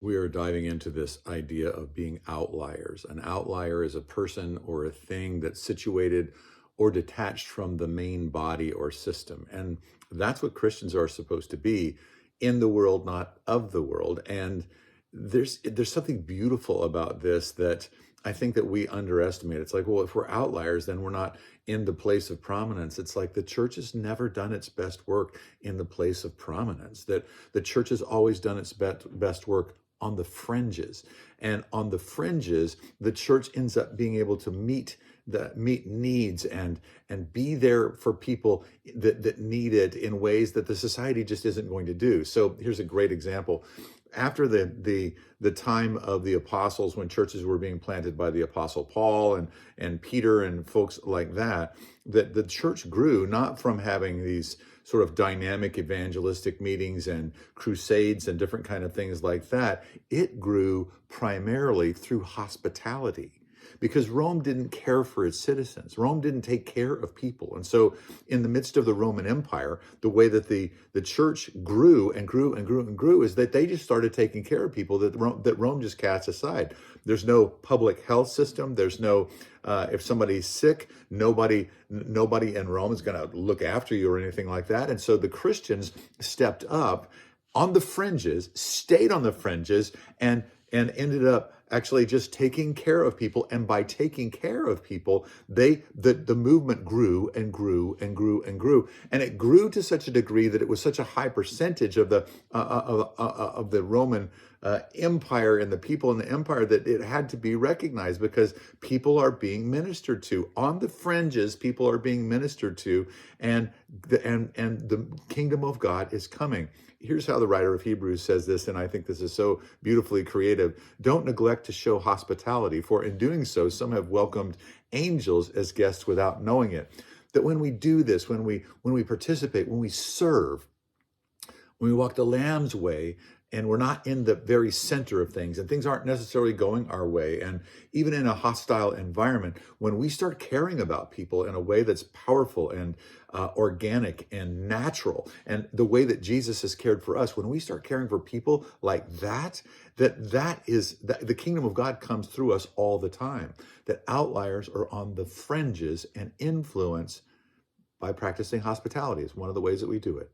We are diving into this idea of being outliers. An outlier is a person or a thing that's situated or detached from the main body or system. And that's what Christians are supposed to be, in the world, not of the world. And there's something beautiful about this that I think that we underestimate. It's like, well, if we're outliers, then we're not in the place of prominence. It's like the church has never done its best work in the place of prominence, that the church has always done its best work on the fringes. And on the fringes, the church ends up being able to meet needs and be there for people that need it in ways that the society just isn't going to do. So here's a great example. After the time of the apostles, when churches were being planted by the apostle Paul and Peter and folks like that, that the church grew not from having these sort of dynamic evangelistic meetings and crusades and different kind of things like that. It grew primarily through hospitality, because Rome didn't care for its citizens. Rome didn't take care of people. And so in the midst of the Roman Empire, the way that the church grew and grew and grew and grew is that they just started taking care of people that Rome just cast aside. There's no public health system. There's no, if somebody's sick, nobody in Rome is going to look after you or anything like that. And so the Christians stepped up on the fringes, stayed on the fringes, and ended up actually just taking care of people. And by taking care of people, the movement grew and grew and grew and grew, and it grew to such a degree that it was such a high percentage of the Roman empire and the people in the empire that it had to be recognized, because people are being ministered to on the fringes. People are being ministered to, and the kingdom of God is coming. Here's how the writer of Hebrews says this, and I think this is so beautifully creative. Don't neglect to show hospitality, for in doing so, some have welcomed angels as guests without knowing it. That when we do this, when we participate, when we serve, when we walk the Lamb's way, and we're not in the very center of things, and things aren't necessarily going our way, and even in a hostile environment, when we start caring about people in a way that's powerful and organic and natural, and the way that Jesus has cared for us, when we start caring for people like that, that is the kingdom of God comes through us all the time. That outliers are on the fringes and influence by practicing hospitality is one of the ways that we do it.